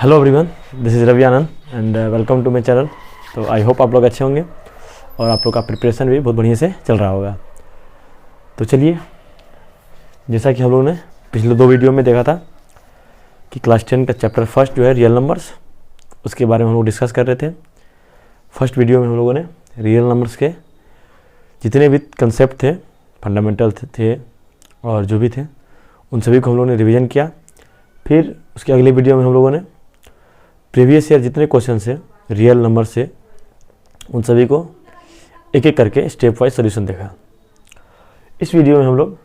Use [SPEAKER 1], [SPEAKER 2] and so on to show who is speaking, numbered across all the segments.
[SPEAKER 1] Hello everyone, this is Ravi Anand and welcome to my channel. तो I hope आप लोग अच्छे होंगे और आप लोग का प्रिपरेशन भी बहुत बढ़िया से चल रहा होगा। तो चलिए, जैसा कि हम लोगों ने पिछले 2 वीडियो में देखा था कि क्लास 10 का चैप्टर फर्स्ट जो है रियल नंबर्स, उसके बारे में हम लोग डिस्कस कर रहे थे। फर्स्ट वीडियो में हम लोगों ने रियल नंबर्स के जितने भी कंसेप्ट थे, फंडामेंटल थे और जो भी थे, उन सभी को हम लोगों ने रिवीजन किया। फिर उसके अगले वीडियो में हम लोगों ने प्रीवियस ईयर जितने क्वेश्चन से रियल नंबर से, उन सभी को एक एक करके स्टेप वाइज सोल्यूशन देखा। इस वीडियो में हम लोग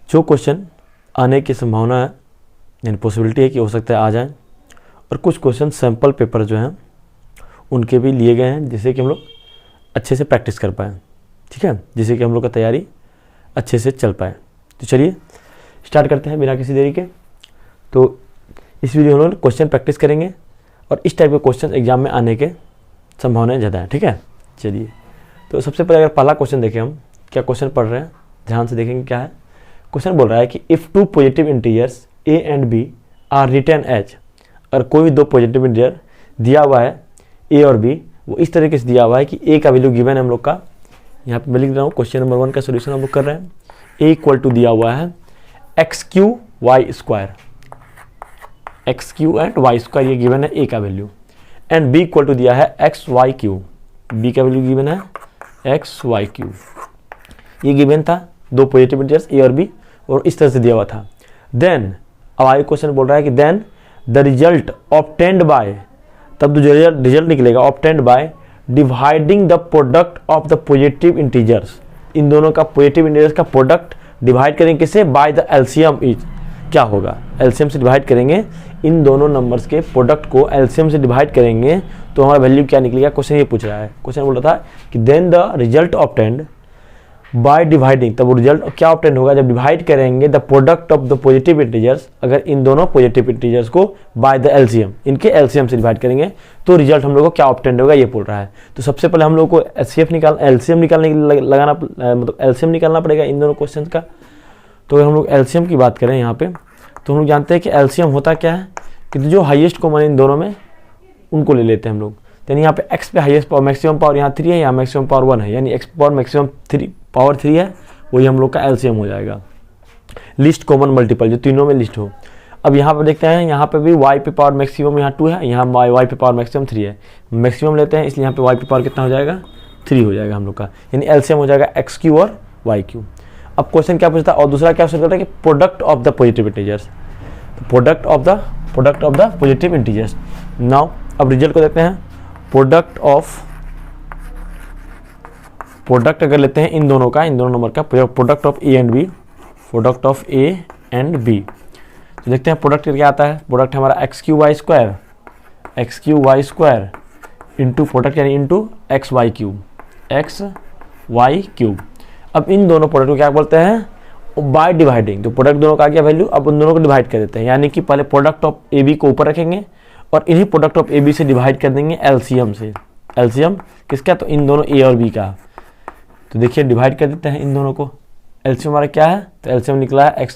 [SPEAKER 1] जो क्वेश्चन आने की संभावना है, यानी पॉसिबिलिटी है कि हो सकता है आ जाए, और कुछ क्वेश्चन सैम्पल पेपर जो हैं उनके भी लिए गए हैं, जिससे कि हम लोग अच्छे से प्रैक्टिस कर पाएँ। ठीक है, जिससे कि हम लोग का तैयारी अच्छे से चल पाए। तो चलिए स्टार्ट करते हैं बिना किसी देरी के। तो इस वीडियो में हम लोग क्वेश्चन प्रैक्टिस करेंगे और इस टाइप के क्वेश्चन एग्जाम में आने के संभावनाएं ज़्यादा है। ठीक है, चलिए तो सबसे पहले अगर पहला क्वेश्चन देखें, हम क्या क्वेश्चन पढ़ रहे हैं, ध्यान से देखेंगे क्या है। क्वेश्चन बोल रहा है कि if 2 positive integers a and b are written as, अगर कोई भी 2 पॉजिटिव इंटीजर दिया हुआ है a और b, वो इस तरीके से दिया हुआ है कि a का वैल्यू गिवन है हम लोग का, यहाँ पे मैं लिख रहा हूँ क्वेश्चन नंबर 1 का सोल्यूशन हम लोग कर रहे हैं। a इक्वल टू दिया हुआ है x³ y square, x³ and y square ये गिवन है a का value, and b equal to दिया है xy³, b का वैल्यू गिवन है xy³। ये गिवन था 2 पॉजिटिव इंटीजर्स a और b, और इस तरह से दिया हुआ था। देन अब आगे क्वेश्चन बोल रहा है कि then the result obtained by, तब जो रिजल्ट निकलेगा obtained by dividing the product of the positive integers, इन दोनों का पॉजिटिव इंटीजर्स का प्रोडक्ट डिवाइड करेंगे किससे, बाय द एलसीएम इज, क्या होगा एलसीएम से डिवाइड करेंगे, इन दोनों नंबर्स के प्रोडक्ट को एलसीएम से डिवाइड करेंगे तो हमारा वैल्यू क्या निकलेगा। क्वेश्चन ये पूछ रहा है, क्वेश्चन बोल रहा था कि then the result obtained by dividing, तब वो रिजल्ट क्या ऑब्टेन्ड होगा जब डिवाइड करेंगे the product of the positive integers, अगर इन दोनों पॉजिटिव इंटीजर्स को बाय द एलसीएम, इनके एलसीएम से डिवाइड करेंगे तो रिजल्ट हम लोग को क्या ऑब्टेन्ड होगा, ये बोल रहा है। तो सबसे पहले हम लोग को एलसीएम निकालने के लिए मतलब एलसीएम निकालना पड़ेगा इन दोनों क्वेश्चन का। तो अगर हम लोग एलसीएम की बात करें यहाँ पे, तो हम लोग जानते हैं कि एलसीएम होता क्या है कि जो हाईएस्ट कॉमन इन दोनों में उनको ले लेते हैं हम लोग। यानी यहाँ पे x पे हाईएस्ट पावर मैक्सिमम पावर यहाँ 3 है, यहाँ मैक्सिमम पावर 1 है, यानी x पावर मैक्सिमम पावर 3 है, वही हम लोग का एलसीएम हो जाएगा। लिस्ट कॉमन मल्टीपल जो तीनों में लिस्ट हो। अब यहाँ पे देखते हैं, यहाँ पे भी y पे पावर मैक्सिमम यहाँ 2 है, यहाँ y पे पावर मैक्सिमम 3 है, मैक्सिमम लेते हैं इसलिए यहाँ पे y पे पावर कितना हो जाएगा, 3 हो जाएगा हम लोग का, यानी एलसीएम हो जाएगा x³ और y³। अब क्वेश्चन क्या पूछता है, और दूसरा क्या पूछता है कि product of the positive integers, product of the positive integers. Now अब रिजल्ट को देखते हैं, प्रोडक्ट अगर लेते हैं इन दोनों का, इन दोनों नंबर का product of a and b, product of a and b, तो देखते हैं प्रोडक्ट क्या आता है। प्रोडक्ट हमारा x³ y square into product यानी इंटू xy³। अब इन दोनों प्रोडक्ट को क्या बोलते हैं, बाय डिवाइडिंग, तो प्रोडक्ट दोनों का आ गया वैल्यू, अब उन दोनों को डिवाइड कर देते हैं, यानी कि पहले प्रोडक्ट ऑफ ए बी को ऊपर रखेंगे और इन्हीं प्रोडक्ट ऑफ ए बी से डिवाइड कर देंगे एलसीएम से। एलसीएम किसका, तो इन दोनों ए और बी का। तो देखिए डिवाइड कर देते हैं इन दोनों को, एलसीएम हमारा क्या है, तो एलसीएम निकला है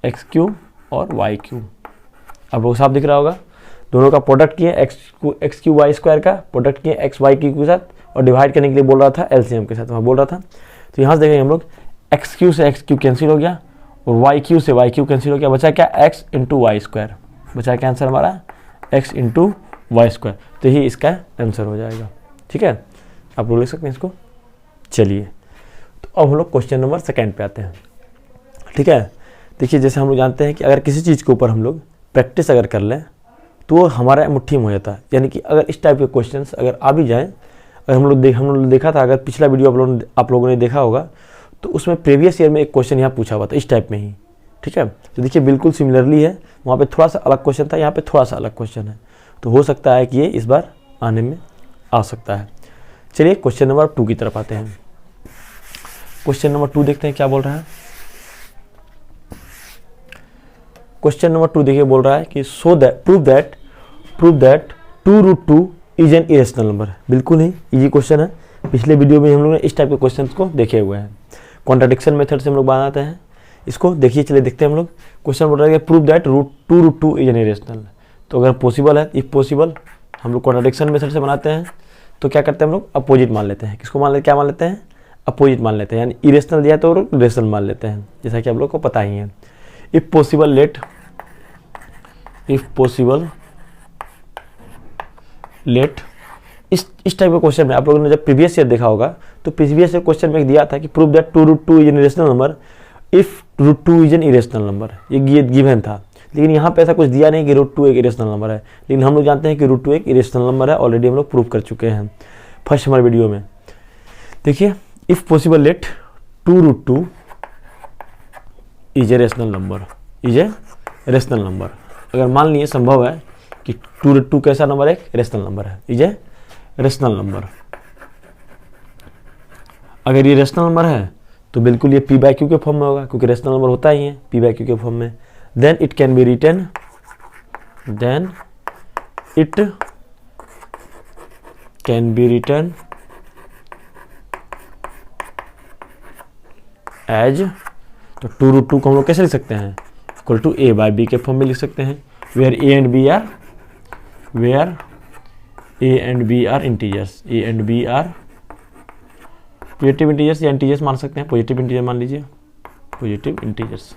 [SPEAKER 1] x³ और y³। अब वो साफ दिख रहा होगा, दोनों का प्रोडक्ट किए x³ y स्क्वायर का प्रोडक्ट किए xy³ के साथ और डिवाइड करने के लिए बोल रहा था एलसीएम के साथ, मैं बोल रहा था। तो यहाँ से देखेंगे हम लोग x³ से x³ कैंसिल हो गया और y³ से y³ कैंसिल हो गया, बचा क्या x इंटू वाई स्क्वायर, बचा क्या आंसर हमारा x इंटू वाई स्क्वायर, तो ही इसका आंसर हो जाएगा। ठीक है, आप लोग लिख सकते हैं इसको। चलिए तो अब हम लोग क्वेश्चन नंबर 2 पे आते हैं। ठीक है, देखिए जैसे हम लोग जानते हैं कि अगर किसी चीज़ के ऊपर हम लोग प्रैक्टिस अगर कर लें तो वो हमारा मुट्ठी में हो जाता है, यानी कि अगर इस टाइप के क्वेश्चन अगर आ भी जाए, अगर हम लोग देखा था, अगर पिछला वीडियो आप लोगों ने देखा होगा तो उसमें प्रीवियस ईयर में एक क्वेश्चन यहाँ पूछा हुआ था इस टाइप में ही। ठीक है, तो देखिए बिल्कुल सिमिलरली है, वहाँ पे थोड़ा सा अलग क्वेश्चन था, यहाँ पे थोड़ा सा अलग क्वेश्चन है, तो हो सकता है कि ये इस बार आने में आ सकता है। चलिए क्वेश्चन नंबर 2 की तरफ आते हैं। क्वेश्चन नंबर 2 देखते हैं क्या बोल रहा है। क्वेश्चन नंबर 2 देखिए बोल रहा है कि prove that 2√2 is an irrational number. बिल्कुल ही इजी क्वेश्चन है, पिछले वीडियो में हम लोग ने इस टाइप के क्वेश्चन को देखे हुए हैं। कॉन्ट्राडिक्शन मेथड से हम लोग बनाते हैं, इसको देखिए, चलिए देखते हैं हम लोग। क्वेश्चन बोल रहा है prove that √2 is an irrational. तो अगर पॉसिबल है, इफ पॉसिबल, हम लोग कॉन्ट्रडिक्शन मेथड से बनाते हैं, तो क्या करते हैं हम लोग, अपोजिट मान लेते हैं। किसको मान लेते, क्या मान लेते हैं, अपोजिट मान लेते हैं, यानी इरेशनल दिया तो रेशनल मान लेते हैं, जैसा कि आप लोग को पता ही है। इफ पॉसिबल लेट इस टाइप का क्वेश्चन में आप लोगों ने जब प्रीवियस ईयर देखा होगा, तो प्रीवियस ईयर क्वेश्चन में दिया था कि prove that 2√2 is an irrational number if √2 is an irrational number, ये गिवन था। लेकिन यहाँ पे ऐसा कुछ दिया नहीं कि √2 एक इरेशनल नंबर है, लेकिन हम लोग जानते हैं कि √2 एक इरेशनल नंबर है, ऑलरेडी हम लोग प्रूव कर चुके हैं फर्स्ट हमारे वीडियो में। देखिए, if possible let 2√2 is a rational number, अगर मान लिए संभव है कि 2√2 कैसा नंबर है, एक रेशनल नंबर है, इज ए रेशनल नंबर। अगर ये रेशनल नंबर है तो बिल्कुल ये p/q के फॉर्म में होगा, क्योंकि रेशनल नंबर होता ही है p/q के फॉर्म में। Then it can be written as, तो 2√2 को हम लोग कैसे लिख सकते हैं, इक्वल टू a/b के फॉर्म में लिख सकते हैं, where a and b are integers, a and b are positive integers या इंटीजर्स मान सकते हैं, पॉजिटिव इंटीजर मान लीजिए, पॉजिटिव इंटीजर्स।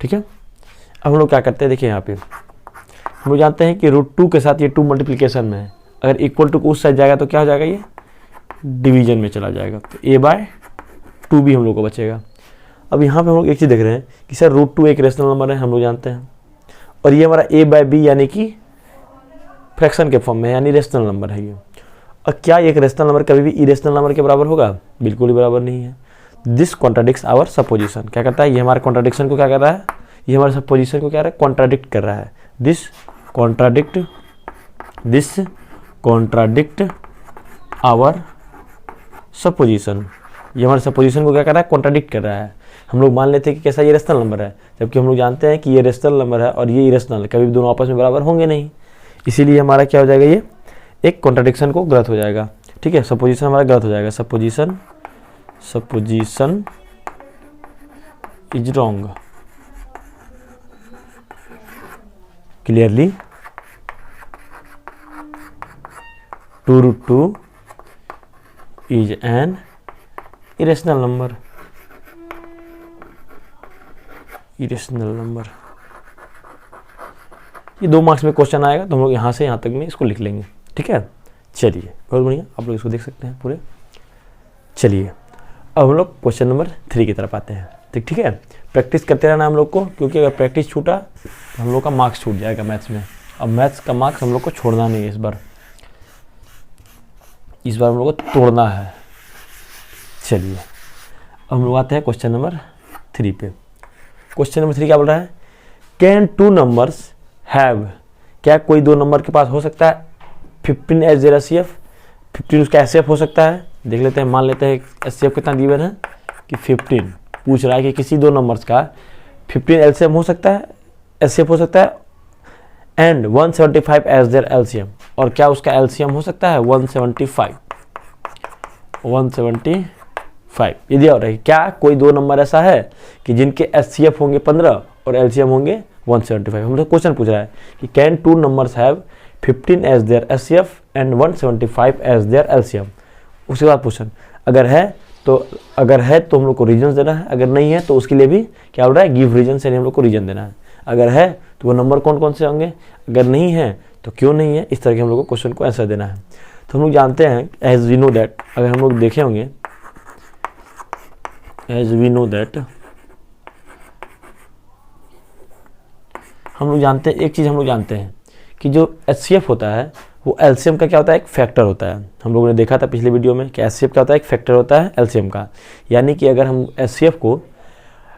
[SPEAKER 1] ठीक है, अब हम लोग क्या करते हैं, देखिए यहाँ पे हम लोग जानते हैं कि √2 के साथ ये 2 मल्टीप्लिकेशन में है, अगर इक्वल टू उस साइड जाएगा तो क्या हो जाएगा, ये डिवीजन में चला जाएगा, तो a/2 भी हम लोग को बचेगा। अब यहाँ पे हम लोग एक चीज़ देख रहे हैं कि सर √2 एक रेशनल नंबर है, हम लोग जानते हैं, और ये हमारा a/b यानी कि फ्रैक्शन के फॉर्म में, यानी रेशनल नंबर है ये। और क्या एक रेशनल नंबर कभी भी इरेशनल नंबर के बराबर होगा, बिल्कुल ही बराबर नहीं है। दिस कॉन्ट्राडिक्ट्स आवर सपोजिशन, क्या करता है ये, हमारे कॉन्ट्राडिक्शन को क्या कर रहा है, ये हमारे सपोजिशन को क्या है, कॉन्ट्राडिक्ट कर रहा है। दिस कॉन्ट्राडिक्ट आवर सपोजिशन, ये हमारे सपोजिशन को क्या कर रहा है, कॉन्ट्राडिक्ट कर रहा है। हम लोग मान लेते हैं कि कैसा ये रेशनल नंबर है, जबकि हम लोग जानते हैं कि ये रेशनल नंबर है और ये इरेशनल है, कभी भी दोनों आपस में बराबर होंगे नहीं, इसीलिए हमारा क्या हो जाएगा, ये एक कॉन्ट्राडिक्शन को गलत हो जाएगा। ठीक है, सपोजिशन हमारा गलत हो जाएगा, supposition is wrong. Clearly 2√2 is an irrational number, ये 2 मार्क्स में क्वेश्चन आएगा, तो हम लोग यहाँ से यहाँ तक में इसको लिख लेंगे। ठीक है, चलिए बहुत बढ़िया, आप लोग इसको देख सकते हैं पूरे। चलिए अब हम लोग क्वेश्चन नंबर 3 की तरफ आते हैं। ठीक है, प्रैक्टिस करते रहना हम लोग को, क्योंकि अगर प्रैक्टिस छूटा तो हम लोग का मार्क्स छूट जाएगा मैथ्स में। अब मैथ्स का मार्क्स हम लोग को छोड़ना नहीं है, इस बार हम लोग को तोड़ना है। चलिए अब हम लोग आते हैं क्वेश्चन नंबर 3 पे। क्वेश्चन नंबर 3 क्या बोल रहा है, कैन 2 नंबर्स हैव, क्या कोई 2 नंबर के पास हो सकता है 15 एज देयर एचसीएफ, 15 उसका एचसीएफ हो सकता है। देख लेते हैं, मान लेते हैं एचसीएफ कितना गिवन है कि 15, पूछ रहा है कि किसी 2 नंबर्स का 15 एलसीएम हो सकता है, एचसीएफ हो सकता है, एंड 175 एज देयर एलसीएम, और क्या उसका एलसीएम हो सकता है 175। ये दिया हो रहा है, क्या कोई 2 नंबर ऐसा है कि जिनके एचसीएफ होंगे 15 और एलसीएम होंगे 175। हमसे क्वेश्चन पूछ रहा है कि can 2 numbers have 15 as their HCF and 175 as their LCM. उसके बाद क्वेश्चन अगर है तो हम लोग को रीजन देना है, अगर नहीं है तो उसके लिए भी क्या हो रहा है, गिव रीजन से हम लोग को रीजन देना है। अगर है तो वो नंबर कौन कौन से होंगे, अगर नहीं है तो क्यों नहीं है, इस तरह के हम लोग को क्वेश्चन को आंसर देना है। तो हम लोग जानते हैं, एज वी नो दैट, अगर हम लोग देखे होंगे, एज वी नो दैट, हम लोग जानते हैं एक चीज़, हम लोग जानते हैं कि जो एचसीएफ होता है वो एलसीएम का क्या होता है, एक फैक्टर होता है। हम लोगों ने देखा था पिछले वीडियो में कि एचसीएफ क्या होता है, एक फैक्टर होता है एलसीएम का। यानी कि अगर हम एचसीएफ को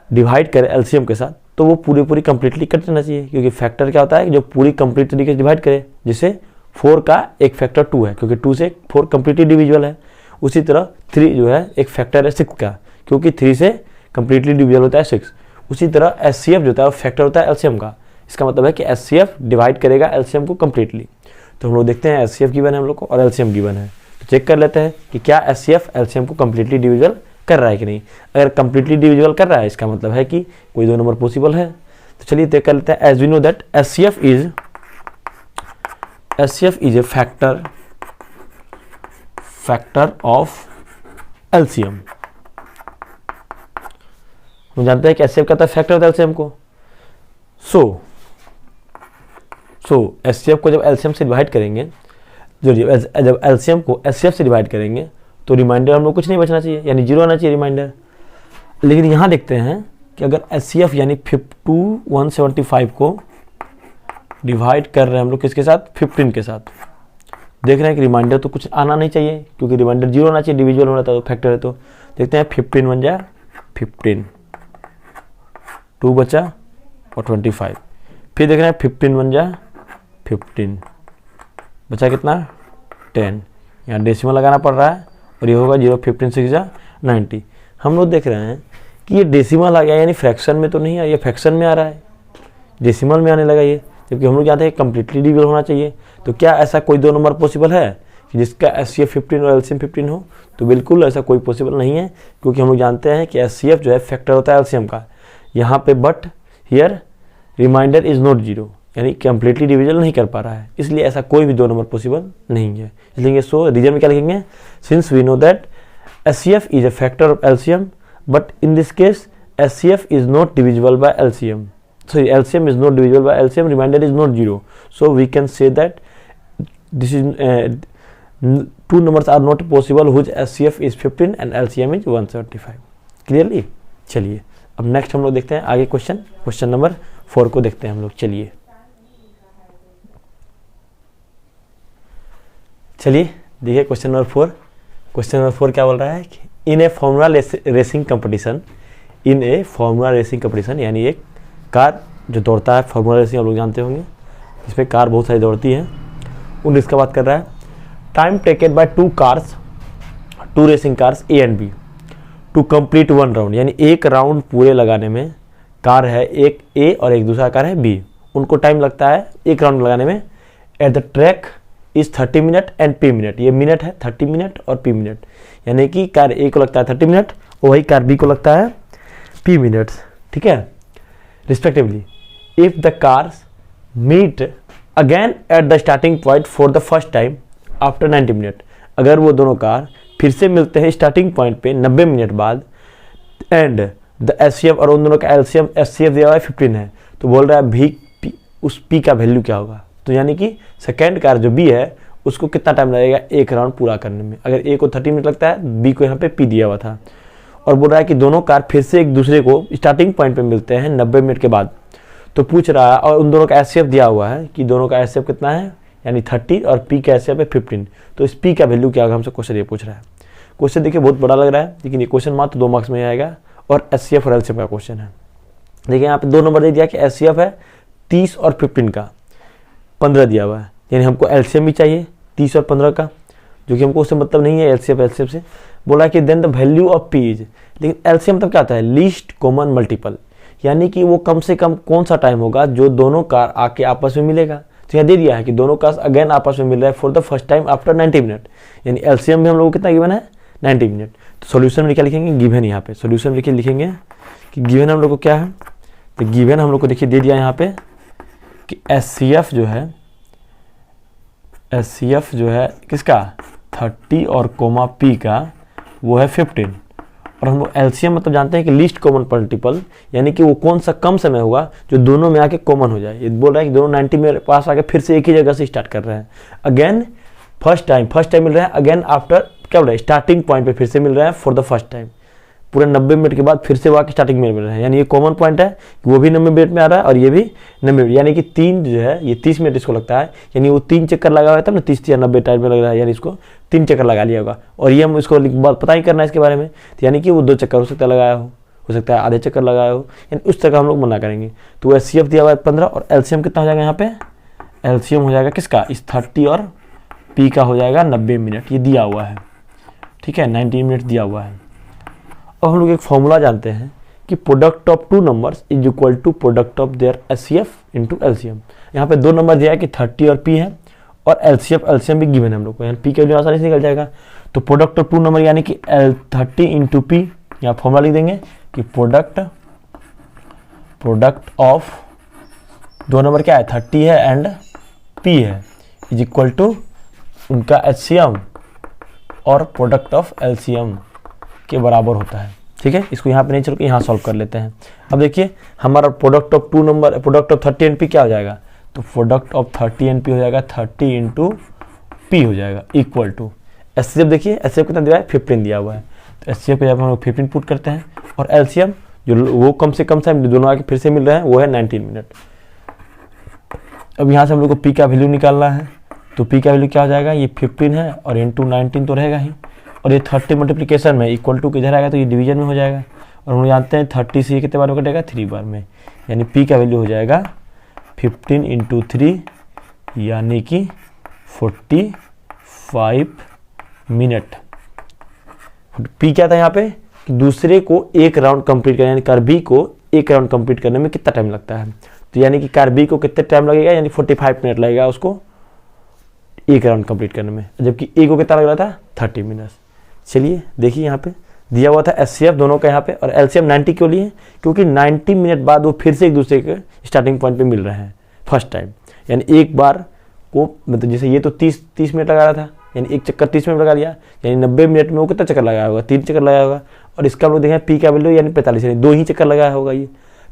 [SPEAKER 1] डिवाइड करें एलसीएम के साथ तो वो पूरी कंप्लीटली कट जाना चाहिए, क्योंकि फैक्टर क्या होता है जो पूरी कंप्लीट तरीके से डिवाइड करे। जैसे 4 का एक फैक्टर 2 है, क्योंकि 2 से 4 कंप्लीटली डिविजिबल है। उसी तरह 3 जो है एक फैक्टर है 6 का, क्योंकि 3 से कंप्लीटली डिविजिबल होता है 6। उसी तरह एचसीएफ जो होता है वो फैक्टर होता है एलसीएम का। इसका मतलब है कि एचसीएफ डिवाइड करेगा एलसीएम को कंप्लीटली। तो हम लोग देखते हैं एचसीएफ गिवन है हम लोग को और एलसीएम गिवन है, तो चेक कर लेते हैं कि क्या एचसीएफ एलसीएम को कंप्लीटली डिविजिबल कर रहा है कि नहीं। अगर कंप्लीटली डिविजिबल कर रहा है इसका मतलब है कि कोई दो नंबर पॉसिबल है। तो चलिए तय कर लेते हैं। As we know that HCF is a factor of LCM. हम जानते हैं कि एचसीएफ कहता है फैक्टर ऑफ एलसीएम को। सो एचसीएफ को जब एलसीएम से डिवाइड करेंगे, जब एलसीएम को एचसीएफ से डिवाइड करेंगे तो रिमाइंडर हम लोग कुछ नहीं बचना चाहिए, यानी 0 आना चाहिए रिमाइंडर। लेकिन यहाँ देखते हैं कि अगर एचसीएफ यानी 175 को डिवाइड कर रहे हैं हम लोग किसके साथ, 15 के साथ, देख रहे हैं कि रिमाइंडर तो कुछ आना नहीं चाहिए, क्योंकि रिमाइंडर 0 आना चाहिए, डिविजुअल होना था तो फैक्टर है। तो देखते हैं 15 बन जाए 15, 2 बचा और 25। फिर देख रहे हैं 15 बन जाए 15, बचा कितना 10। यहाँ डेसिमल लगाना पड़ रहा है और ये होगा 0, 15 6 जा 90। हम लोग देख रहे हैं कि ये डेसिमल आ गया, यानी फ्रैक्शन में तो नहीं है, ये फ्रैक्शन में आ रहा है, डेसिमल में आने लगा ये, जबकि हम लोग जानते हैं कंप्लीटली डिविजिबल होना चाहिए। तो क्या ऐसा कोई दो नंबर पॉसिबल है कि जिसका एचसीएफ 15 और एलसीएम 15 हो? तो बिल्कुल ऐसा कोई पॉसिबल नहीं है, क्योंकि हम लोग जानते हैं कि एचसीएफ जो है फैक्टर होता है एलसीएम का यहाँ पे, but here remainder is not 0, यानी कंप्लीटली डिविजिबल नहीं कर पा रहा है, इसलिए ऐसा कोई भी दो नंबर पॉसिबल नहीं है। इसलिए सो रीजन में क्या लिखेंगे, since we know that HCF is a factor of LCM but in this case HCF is not divisible by LCM, sorry, LCM is not divisible by LCM, remainder is not 0, so we can say that this is two numbers are not possible whose HCF is 15 and LCM is 175. Clearly? चलिए अब next हम लोग देखते हैं आगे question number 4 को देखते हैं हम लोग। चलिए देखिए क्वेश्चन नंबर 4। क्वेश्चन नंबर 4 क्या बोल रहा है कि इन ए फॉर्मूला रेसिंग कंपटीशन, यानी एक कार जो दौड़ता है, फॉर्मूला रेसिंग आप लोग जानते होंगे, इसमें कार बहुत सारी दौड़ती है, उन इसका बात कर रहा है। Time taken by two racing cars A and B to complete 1 round, यानी एक राउंड पूरे लगाने में कार है एक ए और एक दूसरा कार है बी, उनको टाइम लगता है एक राउंड लगाने में। At the track is 30 minute and P minute, ये मिनट है 30 मिनट और पी मिनट, यानी कि कार ए को लगता है 30 मिनट और वही कार बी को लगता है पी मिनट्स, ठीक है, respectively. If the cars meet again at the starting point for the first time after 90 minutes, अगर वो दोनों कार फिर से मिलते हैं स्टार्टिंग पॉइंट पे 90 मिनट बाद, एंड द एचसीएफ और उन दोनों का एलसीएम एचसीएफ दिया हुआ है 15 है, तो बोल रहा है भी उस पी का वैल्यू क्या होगा। तो यानी कि सेकेंड कार जो बी है उसको कितना टाइम लगेगा एक राउंड पूरा करने में। अगर ए को 30 मिनट लगता है, बी को यहाँ पे पी दिया हुआ था, और बोल रहा है कि दोनों कार फिर से एक दूसरे को स्टार्टिंग पॉइंट पे मिलते हैं 90 मिनट के बाद। तो पूछ रहा है, और उन दोनों का एचसीएफ दिया हुआ है कि दोनों का एचसीएफ कितना है, यानी 30 और पी का एचसीएफ है 15, तो इस पी का वैल्यू क्या होगा, हमसे क्वेश्चन ये पूछ रहा है। क्वेश्चन देखिए बहुत बड़ा लग रहा है, लेकिन ये क्वेश्चन मात्र 2 मार्क्स में आएगा और एचसीएफ और एलसीएफ का क्वेश्चन है। देखिए यहाँ पे 2 नंबर दे दिया कि एचसीएफ है 30 और 15 का, 15 दिया हुआ है, यानी हमको एलसीएम भी चाहिए 30 और 15 का, जो कि हमको उससे मतलब नहीं है एलसीएफ से। बोला कि then the value of P is, लेकिन एलसीएम मतलब क्या आता है, लीस्ट कॉमन मल्टीपल, यानी कि वो कम से कम कौन सा टाइम होगा जो दोनों कार आके आपस में मिलेगा। तो यहाँ दे दिया है कि दोनों कार अगेन आपस में मिल रहा है for the first time after 90 minute, यानी एलसीएम में हम लोग को कितना गिवन है 90 मिनट। तो सॉल्यूशन में क्या लिखेंगे, गिवन, यहाँ पे सॉल्यूशन लिखेंगे कि गिवन हम लोग को क्या है, तो गिवन हम लोग को देखिए दे दिया यहाँ पे कि एचसीएफ जो है किसका 30 और कोमा पी का वो है 15, और हम लोग एलसीएम मतलब जानते हैं कि लीस्ट कॉमन मल्टीपल, यानी कि वो कौन सा कम समय होगा जो दोनों में आके कॉमन हो जाए। ये बोल रहा है कि दोनों 90 में पास आके फिर से एक ही जगह से स्टार्ट कर रहे हैं, अगेन फर्स्ट टाइम मिल रहा है, अगेन आफ्टर क्या बोल रहा है स्टार्टिंग पॉइंट पे फिर से मिल रहा है फॉर द फर्स्ट टाइम, पूरे 90 मिनट के बाद फिर से वहाँ स्टार्टिंग में मिल रहा है, यानी ये कॉमन पॉइंट है, वो भी 90 मिनट में आ रहा है और ये भी 90 मिनट, यानी कि 3 जो है ये 30 मिनट इसको लगता है, यानी वो 3 चक्कर लगा हुआ था ना 30 या 90 टाइम में लग रहा है, यानी इसको 3 चक्कर लगा लिया होगा, और ये हम इसको पता ही करना है इसके बारे में, तो यानी कि वो 2 चक्कर हो सकता है लगाया हो सकता है आधे चक्कर लगाया हो, यानी उस तरह हम लोग मना करेंगे। तो एचसीएफ दिया हुआ है 15 और एलसीएम कितना हो जाएगा, यहाँ पे एलसीएम हो जाएगा किसका, इस 30 और पी का हो जाएगा 90 मिनट, ये दिया हुआ है, ठीक है 90 मिनट दिया हुआ है। और हम लोग एक फॉर्मूला जानते हैं कि product of 2 numbers is equal to product of their HCF into LCM. यहाँ पे 2 नंबर दिया है कि 30 और पी है, और एलसीएम भी गिवन है हम लोग को, यानी पी के वैल्यू आसानी से निकल जाएगा। तो प्रोडक्ट ऑफ 2 नंबर यानी कि 30 इंटू पी यहाँ फॉर्मूला लिख देंगे कि प्रोडक्ट ऑफ दो नंबर क्या है 30 है एंड P है इज इक्वल टू उनका HCM और प्रोडक्ट ऑफ LCM के बराबर होता है। ठीक है, इसको यहाँ पे नहीं चल के यहाँ सॉल्व कर लेते हैं। अब देखिए हमारा product of 2 number product of 30 and P क्या हो जाएगा, तो प्रोडक्ट ऑफ 30 एंड P हो जाएगा 30 इंटू P हो जाएगा इक्वल टू HCF। देखिए HCF कितना दिया है 15 दिया हुआ है, तो HCF को जब हम लोग 15 पुट करते हैं और LCM जो वो कम से कम टाइम दोनों आके फिर से मिल रहे हैं वो है 19 मिनट। अब यहाँ से हम लोग को P का वैल्यू निकालना है, तो P का वैल्यू क्या हो जाएगा, ये 15 है और इंटू 19 तो रहेगा ही, और ये 30 मल्टीप्लिकेशन में इक्वल टू किधर आएगा तो ये डिवीजन में हो जाएगा, और हम जानते हैं 30 से कितने बार में कटेगा 3 बार में, यानी P का वैल्यू हो जाएगा 15 इंटू 3 यानी कि 45 मिनट। P क्या था यहाँ पे कि दूसरे को एक राउंड कंप्लीट करने यानी कार B को एक राउंड कंप्लीट करने में कितना टाइम लगता है, तो यानी कि कार B को कितने टाइम लगेगा, यानी 45 मिनट लगेगा उसको एक राउंड कंप्लीट करने में, जबकि A को कितना लग रहा था 30 मिनट। चलिए देखिए यहाँ पे दिया हुआ था HCF दोनों का यहाँ पे, और LCM 90 क्यों लिए, क्योंकि 90 मिनट बाद वो फिर से एक दूसरे के स्टार्टिंग पॉइंट पे मिल रहे हैं फर्स्ट टाइम, यानी एक बार को मतलब जैसे ये तो 30 मिनट लगा रहा था, यानी एक चक्कर 30 मिनट लगा लिया, यानी 90 मिनट में वो कितना चक्कर लगाया होगा 3 चक्कर लगाया होगा, और इसका हम लोग देखें P का वैल्यू यानी 45 यानी 2 ही चक्कर लगाया होगा ये,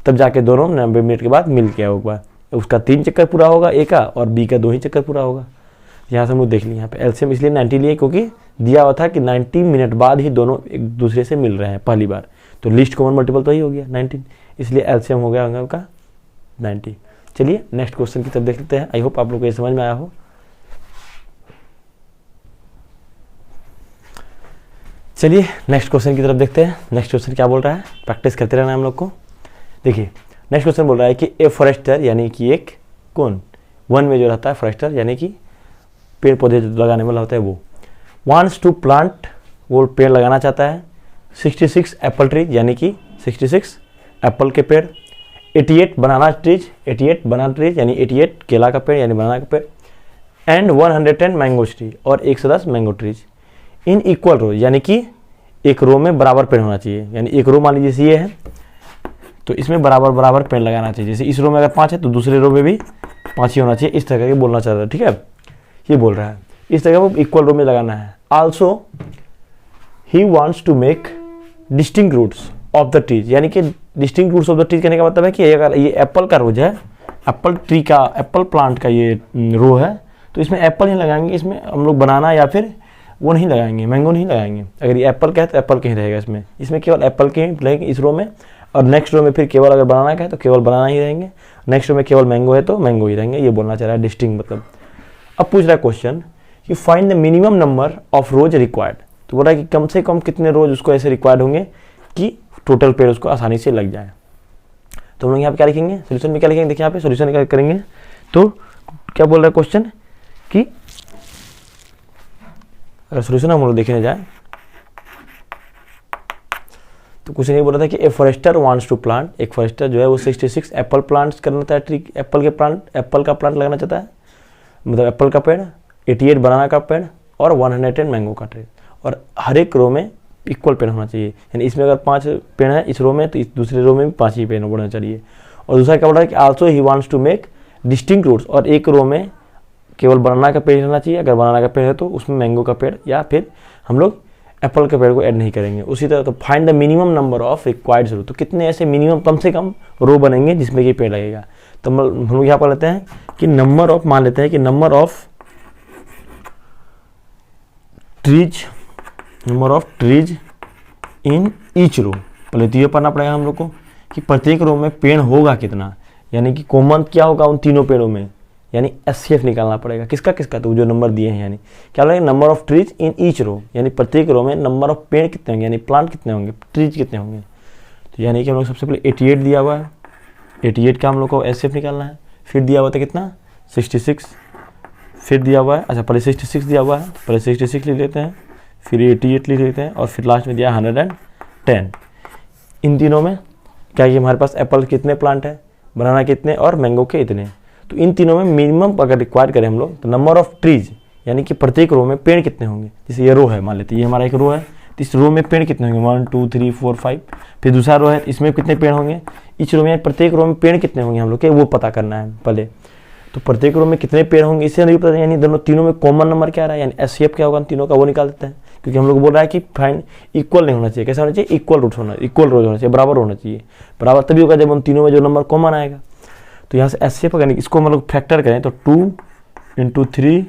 [SPEAKER 1] तब जाके दोनों 90 मिनट के बाद मिल गया होगा, उसका 3 चक्कर पूरा होगा A का और B का 2 ही चक्कर पूरा होगा। यहाँ से हम लोग देख लिए यहाँ पे LCM इसलिए 90 लिए क्योंकि दिया हुआ था कि 90 मिनट बाद ही दोनों एक दूसरे से मिल रहे हैं पहली बार, तो लीस्ट कॉमन मल्टीपल तो ही हो गया 19, इसलिए LCM हो गया अंक का 90। चलिए नेक्स्ट क्वेश्चन की तरफ देख लेते हैं। आई होप आप लोग को ये समझ में आया हो। चलिए नेक्स्ट क्वेश्चन की तरफ देखते हैं। नेक्स्ट क्वेश्चन क्या बोल रहा है, प्रैक्टिस करते रहना हम लोग को। देखिए नेक्स्ट क्वेश्चन बोल रहा है कि ए फॉरेस्टर यानी कि एक कौन वन में जो रहता है फॉरेस्टर यानी कि पेड़ पौधे लगाने वाला होता है वो वांट्स टू प्लांट वो पेड़ लगाना चाहता है 66 एप्पल ट्रीज यानी कि 66 एप्पल के पेड़, 88 बनाना ट्रीज यानी 88 केला का पेड़ यानी बनाना का पेड़, एंड 110 मैंगो ट्री और 110 मैंगो ट्रीज इन इक्वल रो यानी कि एक रो में बराबर पेड़ होना चाहिए, यानी एक रो मान लीजिए जैसे ये है तो इसमें बराबर पेड़ लगाना चाहिए, जैसे इस रो में अगर 5 है तो दूसरे रो में भी 5 ही होना चाहिए, इस तरह के बोलना चाह रहा है। ठीक है, ये बोल रहा है इस तरह वो इक्वल रो में लगाना है। Also he wants to make distinct roots of the trees यानी कि distinct roots of the trees कहने का मतलब है कि अगर ये एप्पल का रोज है, एप्पल ट्री का एप्पल प्लांट का ये रो है तो इसमें एप्पल ही लगाएंगे, इसमें हम लोग बनाना या फिर वो नहीं लगाएंगे, मैंगो नहीं लगाएंगे। अगर ये एप्पल का है तो एप्पल का ही रहेगा, इसमें केवल एप्पल के ही रहेंगे इस रो में, और नेक्स्ट रो में फिर केवल अगर बनाना का है तो केवल बनाना ही रहेंगे, नेक्स्ट रो में केवल मैंगो है तो मैंगो ही रहेंगे। ये बोलना चाह रहा है डिस्टिंक्ट मतलब। अब पूछ रहा है क्वेश्चन कि find the minimum number of rose required, तो बोल रहा है कि कम से कम कितने रोज उसको ऐसे रिक्वायर्ड होंगे कि टोटल पेड़ उसको आसानी से लग जाए। तो हम लोग यहाँ पे क्या लिखेंगे, सोल्यूशन में क्या लिखेंगे, देखिए यहाँ पे सोल्यूशन क्या करेंगे। तो क्या बोल रहा है क्वेश्चन कि अगर सोल्यूशन हम लोग देखने जाए तो कुछ नहीं बोल रहा था कि ए फॉरेस्टर वांट्स टू प्लांट, एक फॉरेस्टर जो है वो 66 एप्पल प्लांट्स करना चाहता है, ट्री एप्पल का प्लांट लगाना चाहता है, मतलब एप्पल का पेड़, 88 बनाना का पेड़ और 110 मैंगो का ट्री, और हर एक रो में इक्वल पेड़ होना चाहिए, यानी इसमें अगर 5 पेड़ है इस रो में तो इस दूसरे रो में भी 5 ही पेड़ होना चाहिए। और दूसरा क्या बोल रहा है कि also he wants to make distinct roots, और एक रो में केवल बनाना का पेड़ रहना चाहिए, अगर बनाना का पेड़ है तो उसमें मैंगो का पेड़ या फिर हम लोग एप्पल के पेड़ को ऐड नहीं करेंगे। उसी तरह तो find the minimum number of required row, तो कितने ऐसे मिनिमम कम से कम रो बनेंगे जिसमें कि पेड़ लगेगा। तो हम लोग यहाँ पर लेते हैं कि नंबर ऑफ, मान लेते हैं कि number of trees in each row, पहले तो ये पढ़ना पड़ेगा हम लोग को कि प्रत्येक रो में पेड़ होगा कितना, यानी कि कॉमन क्या होगा उन तीनों पेड़ों में, यानी HCF निकालना पड़ेगा किसका, तो जो नंबर दिए हैं, यानी क्या बोलेंगे number of trees in each row, यानी प्रत्येक रो में नंबर ऑफ पेड़ कितने होंगे, यानी प्लांट कितने होंगे, ट्रीज कितने होंगे। तो यानी कि हम लोग सबसे पहले 88 दिया हुआ है, 88 का हम लोग को HCF निकालना है, फिर दिया हुआ था कितना 66, फिर दिया हुआ है, अच्छा पहले 66 दिया हुआ है, पहले 66 लिख लेते हैं, फिर 88 लिख लेते हैं, और फिर लास्ट में दिया 110। इन तीनों में क्या कि हमारे पास एप्पल कितने प्लांट है, बनाना कितने और मैंगो के इतने, तो इन तीनों में मिनिमम अगर रिक्वायर करें हम लोग तो नंबर ऑफ ट्रीज यानी कि प्रत्येक रो में पेड़ कितने होंगे। जैसे ये रो है, मान लेते हैं ये हमारा एक रो है, तो इस रो में पेड़ कितने होंगे 1 2 3 4 5। फिर दूसरा रो है, इसमें कितने पेड़ होंगे, इस रो में प्रत्येक रो में पेड़ कितने होंगे हम लोग के वो पता करना है पहले। तो प्रत्येक रो में कितने पेड़ होंगे इससे नहीं पता, यानी दोनों तीनों में कॉमन नंबर क्या आ रहा है, यानी एचसीएफ क्या होगा तीनों का वो निकाल देते हैं। क्योंकि हम लोग बोल रहा है कि फाइंड इक्वल नहीं होना चाहिए, कैसा होना चाहिए, इक्वल रूट होना, इक्वल रोज होना चाहिए, बराबर होना चाहिए। बराबर तभी होगा जब उन तीनों में जो नंबर कॉमन आएगा। तो यहाँ से एचसीएफ यानी इसको हम लोग फैक्टर करें तो 2 × 3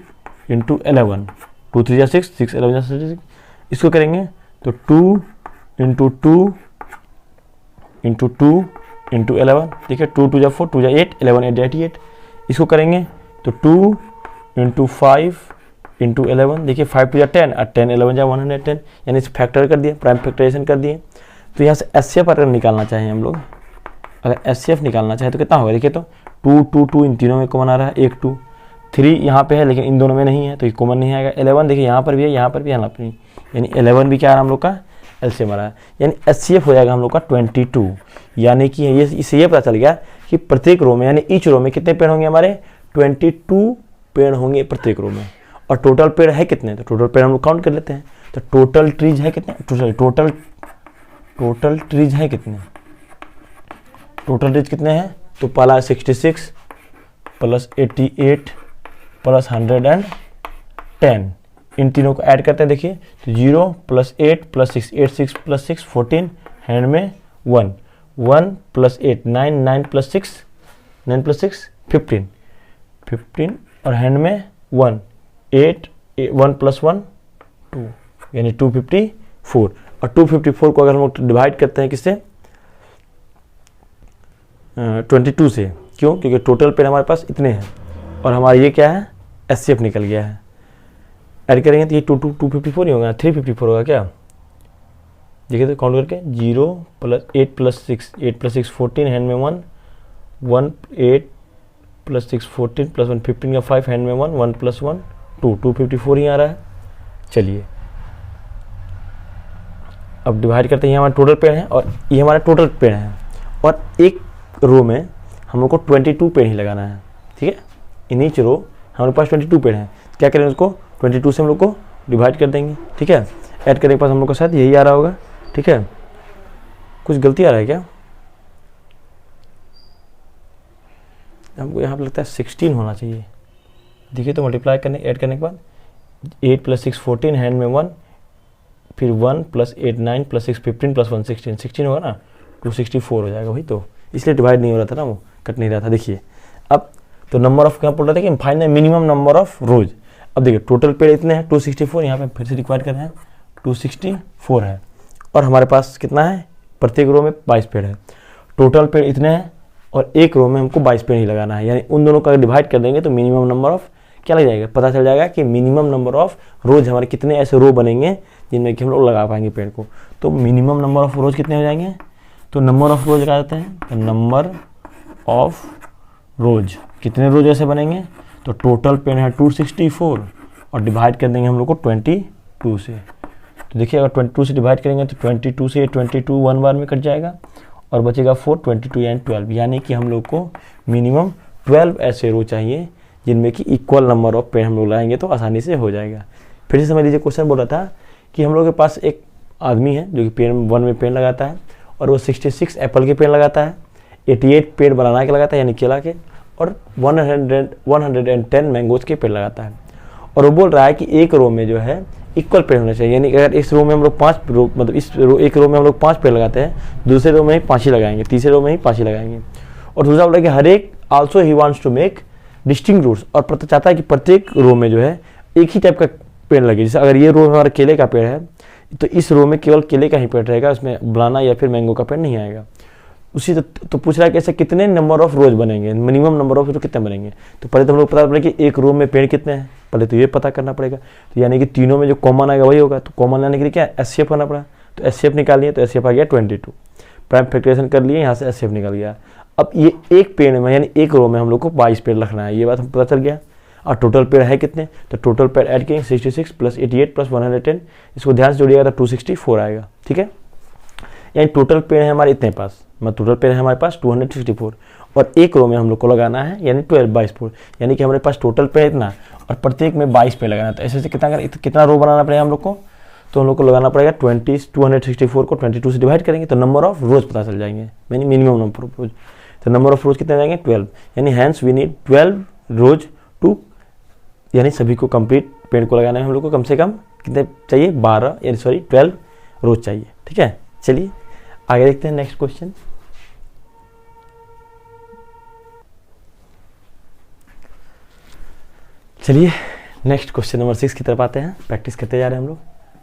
[SPEAKER 1] × 11, 2 3 6 6 11 66। इसको करेंगे तो 2 × 2 × 2 × 11, ठीक है, 2 2 4 2 8 11 8 88। इसको करेंगे तो 2 × 5 × 11, देखिए 5 2 10 और 10 11 110, यानी इस फैक्टर कर दिए, प्राइम फैक्टराइजेशन कर दिए। तो यहाँ से एचसीएफ अगर निकालना चाहें हम लोग, अगर एचसीएफ निकालना चाहे तो कितना होगा, देखिए तो 2 2 2 इन तीनों में कॉमन आ रहा है, 1 2 3 यहाँ पे है लेकिन इन दोनों में नहीं है तो ये कॉमन नहीं आएगा। 11 देखिए यहाँ पर भी है, यहाँ पर भी, यहाँ पर भी, यानी 11 भी क्या आ रहा है हम लोग का एलसीएम आ रहा है, यानी एचसीएफ हो जाएगा हम लोग का 22। यानी कि ये इससे ये पता चल गया कि प्रत्येक रो में यानी ईच रो में कितने पेड़ होंगे हमारे 22 पेड़ होंगे प्रत्येक रो में। और टोटल पेड़ है कितने, तो टोटल पेड़ हम लोग काउंट कर लेते हैं। तो टोटल ट्रीज है कितने, टोटल ट्रीज है कितने, टोटल ट्रीज कितने हैं, तो पहला 66 + 88 + 110, इन तीनों को ऐड करते हैं। देखिए तो 0 + 8 + 6 8 6 + 6 14, हैंड में 1 1 + 8 9 9 + 6 9 + 6 15 15 और हैंड में 1 8 1 + 1 2, यानी 254। और 254 को अगर हम लोग डिवाइड करते हैं किससे 22 से, क्यों, क्योंकि टोटल पेड़ हमारे पास इतने हैं और हमारा ये क्या है एचसीएफ निकल गया है। ऐड करेंगे तो ये 254 ही होगा, 354 होगा क्या, देखिए तो काउंट करके 0 + 8 + 6 8 + 6 14, हैंड में 1 1 8 + 6 14 + 1 15 का 5, हैंड में 1 1 + 1 2 254 ही आ रहा है। चलिए अब डिवाइड करते हैं, ये हमारा टोटल पेड़ है और ये हमारा टोटल पेड़ है और एक रो में हम लोग को 22 पेड़ ही लगाना है, ठीक है। इन ईच रो हमारे पास 22 पेड़ हैं, क्या करें उसको 22 से हम लोग को डिवाइड कर देंगे, ठीक है। ऐड करने के पास हम लोग को शायद यही आ रहा होगा, ठीक है। कुछ गलती आ रहा है क्या, हमको यहाँ पर लगता है 16 होना चाहिए। देखिए तो मल्टीप्लाई करने ऐड करने के बाद 8 + 6 14, हैंड में 1 फिर 1 + 8 9 + 6 15 + 1 16 16 होगा ना, 264 हो जाएगा, वही तो इसलिए डिवाइड नहीं हो रहा था ना, वो कट नहीं रहा था। देखिए अब तो नंबर ऑफ क्या बोल रहा था कि find the minimum number of रोज। अब देखिए टोटल पेड़ इतने हैं 264, यहाँ पे फिर से डिवाइड कर रहे हैं 264 है और हमारे पास कितना है प्रत्येक रो में 22 पेड़ है। टोटल पेड़ इतने हैं और एक रो में हमको 22 पेड़ ही लगाना है, यानी उन दोनों का डिवाइड कर देंगे तो मिनिमम नंबर ऑफ क्या लग जाएगा, पता चल जाएगा कि मिनिमम नंबर ऑफ रोज हमारे कितने ऐसे रो बनेंगे जिनमें कि हम लोग लगा पाएंगे पेड़ को। तो मिनिमम नंबर ऑफ रोज कितने हो जाएंगे, तो नंबर ऑफ रोज लगा देते हैं, तो नंबर ऑफ रोज कितने रोज ऐसे बनेंगे, तो टोटल पेड़ है 264 और डिवाइड कर देंगे हम लोग को 22 से। तो देखिए अगर 22 से डिवाइड करेंगे तो 22 से 22 1 बार में कट जाएगा और बचेगा 4 22 एंड 12, यानी कि हम लोग को मिनिमम 12 ऐसे रो चाहिए जिनमें कि इक्वल नंबर ऑफ पेड़ हम लोग लाएंगे तो आसानी से हो जाएगा। फिर से समझ लीजिए क्वेश्चन बोल रहा था कि हम लोग के पास एक आदमी है जो कि पेड़ 1 में पेड़ लगाता है और वो 66 एप्पल के पेड़ लगाता है, 88 पेड़ बनाना के लगाता है यानी केला के, और 110 मैंगोज के पेड़ लगाता है। और वो बोल रहा है कि एक रो में जो है इक्वल पेड़ होने चाहिए, यानी अगर इस रो में हम लोग 5 रो मतलब इस रो एक रो में हम लोग 5 पेड़ लगाते हैं, दूसरे रो में ही 5 ही लगाएंगे, तीसरे रो में ही 5 ही लगाएंगे। और दूसरा बोल रहा है कि हर एक also he wants to make distinct roots, और पता चाहता है कि प्रत्येक रो में जो है एक ही टाइप का पेड़ लगे। जैसे अगर ये रो हमारा केले का पेड़ है तो इस रो में केवल केले का ही पेड़ रहेगा, उसमें बनाना या फिर मैंगो का पेड़ नहीं आएगा। उसी तो पूछ रहा है कि ऐसे कितने नंबर ऑफ रोज बनेंगे, मिनिमम नंबर ऑफ रोज कितने बनेंगे। तो पहले तो हम लोग पता पड़ेगा कि एक रो में पेड़ कितने हैं, पहले तो ये पता करना पड़ेगा। तो यानी कि तीनों में जो कॉमन आएगा वही होगा, तो कॉमन लाने के लिए क्या एचसीएफ करना पड़ा, तो एचसीएफ निकालिए तो एचसीएफ आ गया 22, प्राइम फैक्टराइजेशन कर लिए, यहाँ से एचसीएफ निकल गया। अब ये एक पेड़ में यानी एक रो में हम लोग को 22 पेड़ रखना है, ये बात हम पता चल गया। और टोटल पेड़ है कितने, तो टोटल पेड़ ऐड करेंगे 66 + 88 + 110, इसको ध्यान से जोड़िएगा तो 264 आएगा, ठीक है। यानी टोटल पेड़ है हमारे इतने पास, मतलब टोटल पेड़ है हमारे पास 264 और एक रो में हम लोग को लगाना है यानी 22 पेड़, यानी कि हमारे पास टोटल पेड़ इतना और प्रत्येक में 22 पेड़ लगाना था। ऐसे कितना रो बनाना पड़ेगा हम लोग को, तो हम लोग को लगाना पड़ेगा 264 को 22 से डिवाइड करेंगे तो नंबर ऑफ रोज पता चल जाएंगे, मिनिमम नंबर ऑफ रोज। तो नंबर ऑफ रोज कितने आ जाएंगे 12, यानी hence we need 12 rows to, यानी सभी को कंप्लीट पेड़ को लगाने में हम लोग को कम से कम कितने चाहिए 12 रोज चाहिए। ठीक है, चलिए आगे देखते हैं नेक्स्ट क्वेश्चन। चलिए नेक्स्ट क्वेश्चन नंबर 6 की तरफ आते हैं। प्रैक्टिस करते जा रहे हैं हम लोग।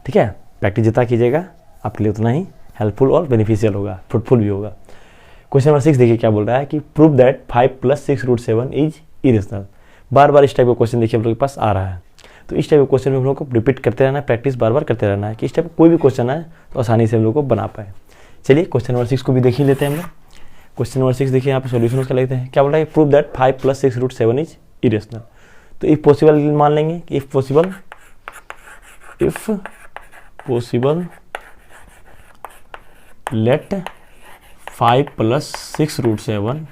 [SPEAKER 1] ठीक है, प्रैक्टिस जितना कीजिएगा आपके लिए उतना ही हेल्पफुल और बेनिफिशियल होगा, फ्रूटफुल भी होगा। क्वेश्चन नंबर 6 देखिए क्या बोल रहा है कि प्रूव दैट 5 + 6√7 इज इरेशनल। बार बार इस टाइप का क्वेश्चन देखिए हम लोग के पास आ रहा है, तो इस टाइप का क्वेश्चन में हम लोग को रिपीट करते रहना है, प्रैक्टिस बार बार करते रहना है कि इस टाइप का कोई भी क्वेश्चन आए तो आसानी से हम लोग को बना पाए। चलिए क्वेश्चन नंबर 6 को भी देख ही लेते हैं हम लोग। क्वेश्चन नंबर 6 देखिए यहाँ पे सोल्यूशन उसका लेते हैं। क्या बोल रहा है, प्रूव दैट 5 + 6√7 इज इरेशनल। तो इफ पॉसिबल मान लेंगे कि if possible let 5 + 6√7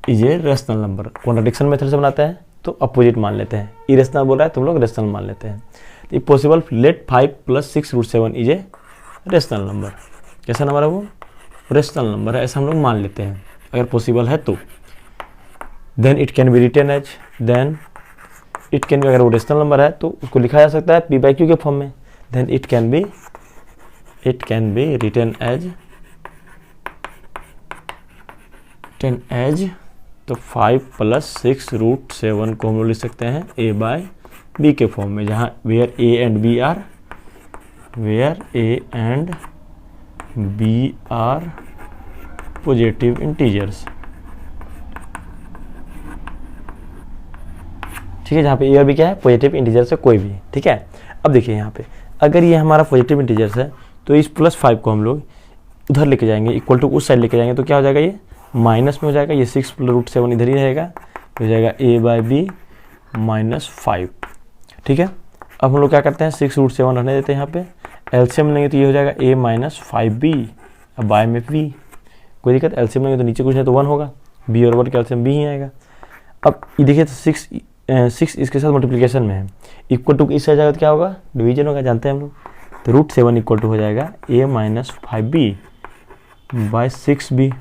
[SPEAKER 1] is a rational number. Contradiction method से बनाते हैं तो अपोजिट मान लेते हैं, इरेशनल बोल रहा है तो हम लोग रेशनल मान लेते हैं। If possible let 5 + 6√7 is a rational number. कैसा नंबर है वो, रेशनल नंबर है, ऐसा हम लोग मान लेते हैं अगर पॉसिबल है तो। Then it can be written as, अगर वो रेशनल नंबर है तो उसको लिखा जा सकता है p/q के फॉर्म में। Then it can be written as तो 5 + 6√7 को हम लोग लिख सकते हैं a/b के फॉर्म में, जहाँ where a and b are positive integers. ठीक है, जहाँ पे ए और बी क्या है, पॉजिटिव इंटीजर्स है कोई भी। ठीक है, अब देखिए यहाँ पे अगर ये हमारा पॉजिटिव इंटीजर्स है तो इस +5 को हम लोग उधर लेके जाएंगे, इक्वल टू उस साइड लेके जाएंगे तो क्या हो जाएगा, ये माइनस में हो जाएगा, ये 6√7 इधर ही रहेगा, हो जाएगा a/b -5। ठीक है, अब हम लोग क्या करते हैं 6√7 रहने देते हैं, यहाँ पे एलसीएम लेंगे तो ये हो जाएगा a -5b, अब बाय में b, कोई दिक्कत, एलसीएम लेंगे तो नीचे कुछ है तो 1 होगा, b और 1 का एलसीएम b ही आएगा। अब ये देखिए तो 6 इसके साथ मल्टीप्लिकेशन में है, इक्वल टू इस आ जाएगा तो क्या होगा, डिवीजन होगा, जानते हैं हम लोग। तो √7 इक्वल टू हो जाएगा a -5b बाय 6b।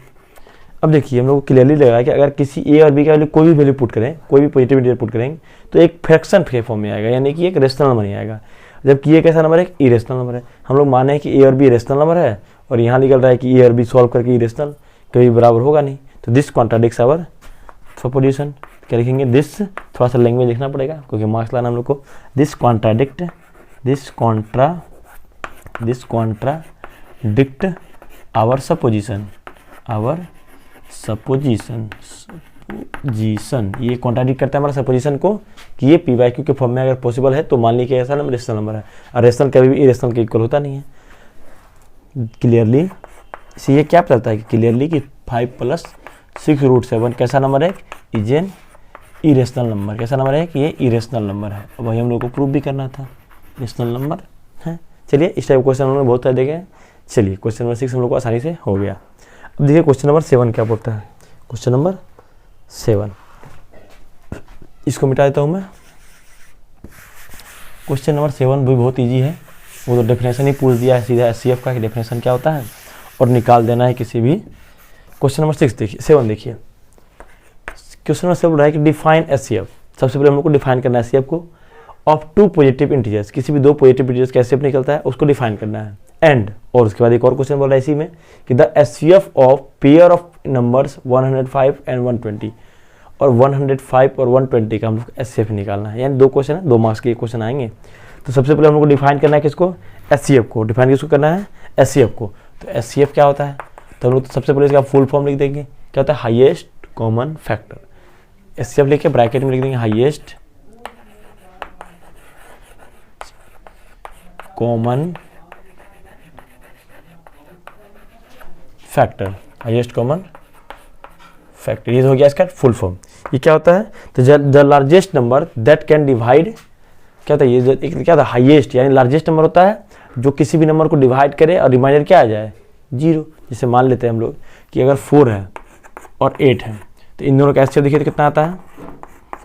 [SPEAKER 1] अब देखिए हम लोग को क्लियरली लगा कि अगर किसी a और b का वैल्यू कोई भी वैल्यू पुट करें, कोई भी पॉजिटिव इंटीजर पुट करेंगे तो एक फ्रैक्शन के फॉर्म में आएगा, यानी कि एक रेशनल नंबर नहीं आएगा। जबकि ये कैसा नंबर है, इरेशनल नंबर है। हम लोग माने हैं कि a और b रेशनल नंबर है और यहाँ निकल रहा है कि a और b सॉल्व करके इरेशनल, कभी बराबर होगा नहीं। तो दिस कॉन्ट्राडिक्ट्स आवर सपोजिशन। क्या लिखेंगे, दिस, थोड़ा सा लैंग्वेज लिखना पड़ेगा क्योंकि मार्क्स लाना हम लोग को। दिस कॉन्ट्राडिक्ट आवर सपोजिशन, ये कॉन्ट्राडिक्ट करता है हमारा सपोजिशन को कि ये p/q के फॉर्म में अगर पॉसिबल है तो मान लीजिए ऐसा नंबर रेशनल नंबर है, और रेशनल कभी भी इरेशनल के इक्वल होता नहीं है। क्लियरली ये क्या बताता है कि क्लियरली कि 5 + 6√7 कैसा नंबर है, इज एन इरेशनल नंबर। कैसा नंबर है कि ये इरेशनल नंबर है, और वही हम लोग को प्रूव भी करना था, रेशनल नंबर है। चलिए इस टाइप क्वेश्चन हम लोग बहुत सारे देखे। चलिए क्वेश्चन नंबर 6 हम लोग को आसानी से हो गया। अब देखिए क्वेश्चन नंबर 7 क्या बोलता है। क्वेश्चन नंबर 7, इसको मिटा देता हूँ मैं। क्वेश्चन नंबर 7 भी बहुत इजी है, वो तो डेफिनेशन ही पूछ दिया है सीधा HCF का कि डेफिनेशन क्या होता है और निकाल देना है किसी भी। क्वेश्चन नंबर 7 देखिए, 7 देखिए। क्वेश्चन नंबर 7 बोल रहा है कि डिफाइन HCF। सबसे पहले हम लोग को डिफाइन करना है HCF को ऑफ 2 पॉजिटिव इंटीजर्स। किसी भी 2 पॉजिटिव इंटीजर्स का HCF निकलता है उसको डिफाइन करना है। एंड और उसके बाद एक और क्वेश्चन बोल रहा है इसी में कि the HCF of pair of numbers 105 and 120, और 105 और 120 का हम लोग HCF निकालना है। यानी 2 क्वेश्चन है, 2 मार्क्स के क्वेश्चन आएंगे। तो सबसे पहले हम लोग को डिफाइन करना है किसको, HCF को। डिफाइन किसको करना है, HCF को। तो HCF क्या होता है, तो हम लोग सबसे पहले इसका फुल फॉर्म लिख देंगे। क्या होता है, हाईएस्ट कॉमन फैक्टर। HCF लिख के ब्रैकेट में लिख देंगे highest common factor, highest common factor. ये हो गया इसका फुल फॉर्म। ये क्या होता है, तो the largest number that can divide, क्या होता है ये एक क्या होता है, हाईएस्ट यानी लार्जेस्ट नंबर होता है जो किसी भी नंबर को डिवाइड करे और रिमाइंडर क्या आ जाए, 0। जैसे मान लेते हैं हम लोग कि अगर 4 है और 8 है तो इन दोनों का HCF देखिए तो कितना आता है,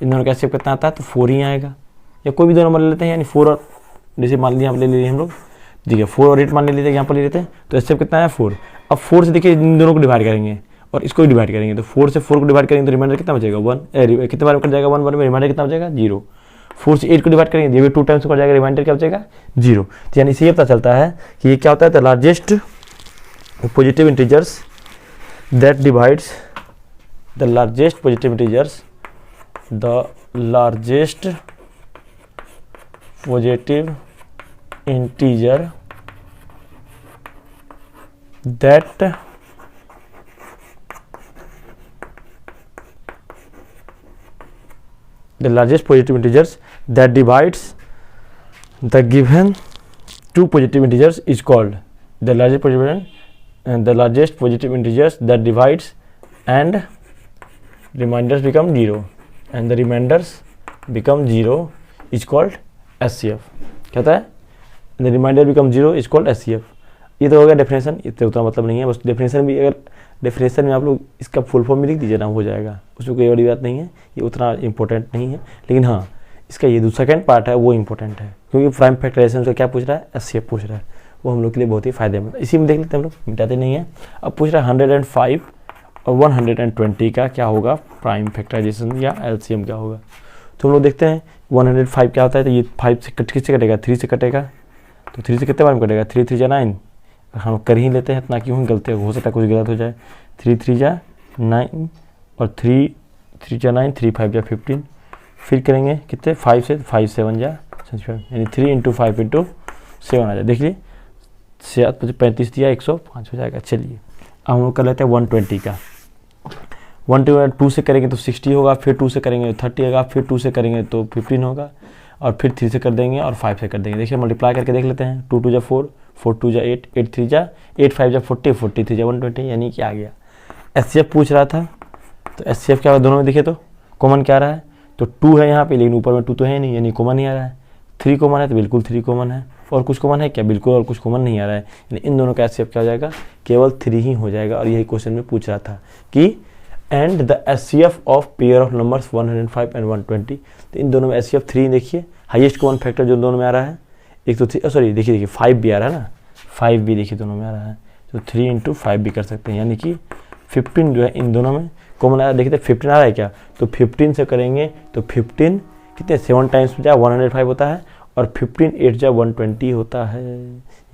[SPEAKER 1] इन दोनों का HCF कितना आता है, तो 4 ही आएगा। या कोई भी 2 नंबर ले लेते हैं, यानी 4 और जैसे मान लिया ले लिए हम लोग, ठीक है 4 और 8 मान लेते हैं, यहाँ पर ले लेते हैं, तो एचसीएफ कितना है 4। अब 4 से देखिए इन दोनों को डिवाइड करेंगे और इसको भी डिवाइड करेंगे, तो 4 से 4 को डिवाइड करेंगे तो रिमाइंडर कितना बचेगा 1, कितने बार में कट जाएगा 1 1 में, रिमाइंडर कितना बचेगा 0। 4 से 8 को डिवाइड करेंगे, ये भी 2 टाइम्स कट जाएगा, रिमाइंडर क्या बचेगा 0। तो यानी इसे ये पता चलता है कि ये क्या होता है, the largest positive integers that divides, the largest positive integers, the largest positive integer that the largest positive integers that divides the given two positive integers is called the largest positive, and the largest positive integers that divides and remainders become 0 and the remainders become 0 is called SCF। कहता है the remainder become 0 is called SCF। ये तो हो गया definition, इतना उतना मतलब नहीं है, बस डेफिनेशन भी अगर डेफिनेशन में आप लोग इसका फुल फॉर्म भी लिख दीजिए ना, हो जाएगा, उसमें कोई बड़ी बात नहीं है, ये उतना इंपॉर्टेंट नहीं है। लेकिन हाँ, इसका ये जो सेकंड पार्ट है वो इंपॉर्टेंट है, क्योंकि प्राइम फैक्टराइजेशन से क्या पूछ रहा है, एचसीएफ पूछ रहा है, वो हम लोग के लिए बहुत ही फायदेमंद है। इसी में देख लेते हैं हम लोग, मिटाते नहीं है। अब पूछ रहा है 105 और 120 का क्या होगा प्राइम फैक्टराइजेशन या एलसीएम क्या होगा। तो हम लोग देखते हैं 105 क्या होता है, तो ये 5 से किससे कटेगा, 3 से कटेगा, तो 3 से कितने बार में कटेगा, 3 3 जा 9, हम कर ही लेते हैं, इतना क्यों गलती हो सकता है कुछ गलत हो जाए। 3 3 जा 9 और 3 3 जा 9, 3 5 जा 15, फिर करेंगे कितने 5 से 5 7 जा 75, यानी 3 × 5 × 7 आ जाए। देखिए 35 दिया 105 हो जाएगा। चलिए अब हम लोग कर लेते हैं 120 का। 1 से करेंगे तो 60 होगा, फिर 2 से करेंगे तो 30 होगा, फिर 2 से करेंगे तो 15 होगा, और फिर 3 से कर देंगे और 5 से कर देंगे। देखिए मल्टीप्लाई करके देख लेते हैं, 2 2 जा 4, 4 2 जा 8, 8 3 जा 8, 5 जा 40, 43 जा 120, यानी कि आ गया। एचसीएफ पूछ रहा था, तो एचसीएफ क्या होगा दोनों में देखे तो कॉमन क्या आ रहा है, तो 2 है यहाँ पे, लेकिन ऊपर में 2 तो है नहीं, यानी कॉमन नहीं आ रहा है। 3 कॉमन है तो बिल्कुल 3 कॉमन है, और कुछ कॉमन है क्या, बिल्कुल और कुछ कॉमन नहीं आ रहा है, यानी इन दोनों का एचसीएफ क्या हो जाएगा, केवल 3 ही हो जाएगा। और यही क्वेश्चन में पूछ रहा था कि and the HCF of pair of numbers 105 and 120, तो इन दोनों में एचसीएफ 3 देखिए, हाईएस्ट कॉमन फैक्टर जो दोनों में आ रहा है, एक तो 3, सॉरी देखिए 5 भी आ रहा है ना, 5 भी देखिए दोनों में आ रहा है, तो 3 × 5 भी कर सकते हैं, यानी कि 15 जो है इन दोनों में कॉमन आया। देखिए 15 आ रहा है क्या, तो 15 से करेंगे तो 15 कितने 7 टाइम्स जा 105 होता है, और 15 8 जा 120 होता है,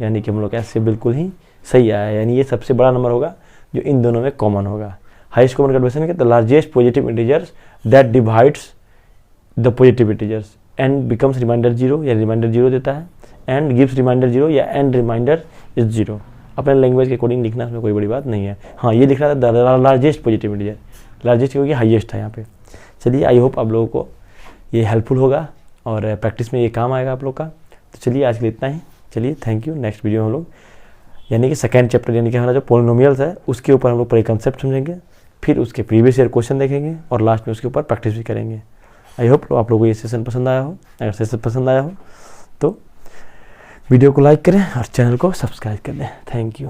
[SPEAKER 1] यानी कि हम लोग ऐसे बिल्कुल ही सही आया है, यानी ये सबसे बड़ा नंबर होगा जो इन दोनों में कॉमन होगा। Highest common conversion the largest positive integers that divides the positive integers and becomes remainder 0, या रिमाइंडर 0 देता है, एंड गिव्स रिमाइंडर 0 या एंड रिमाइंडर इज 0। अपने लैंग्वेज के अकॉर्डिंग लिखना, उसमें कोई बड़ी बात नहीं है। हाँ ये लिखना था लार्जेस्ट पॉजिटिव इंटीजर, लार्जेस्ट क्योंकि हाईएस्ट था यहाँ पे। चलिए आई होप आप लोगों को ये हेल्पफुल होगा और प्रैक्टिस में ये काम आएगा आप लोग का। तो चलिए आज के लिए इतना ही, चलिए थैंक यू। नेक्स्ट वीडियो में हम लोग यानी कि सेकेंड चैप्टर यानी कि हमारा जो पोलिनोमियल्स है उसके ऊपर हम लोग पूरे कंसेप्ट समझेंगे, फिर उसके प्रीवियस ईयर क्वेश्चन देखेंगे और लास्ट में उसके ऊपर प्रैक्टिस भी करेंगे। आई होप आप लोगों को ये सेशन पसंद आया हो। अगर सेशन पसंद आया हो तो वीडियो को लाइक करें और चैनल को सब्सक्राइब कर दें। Thank you.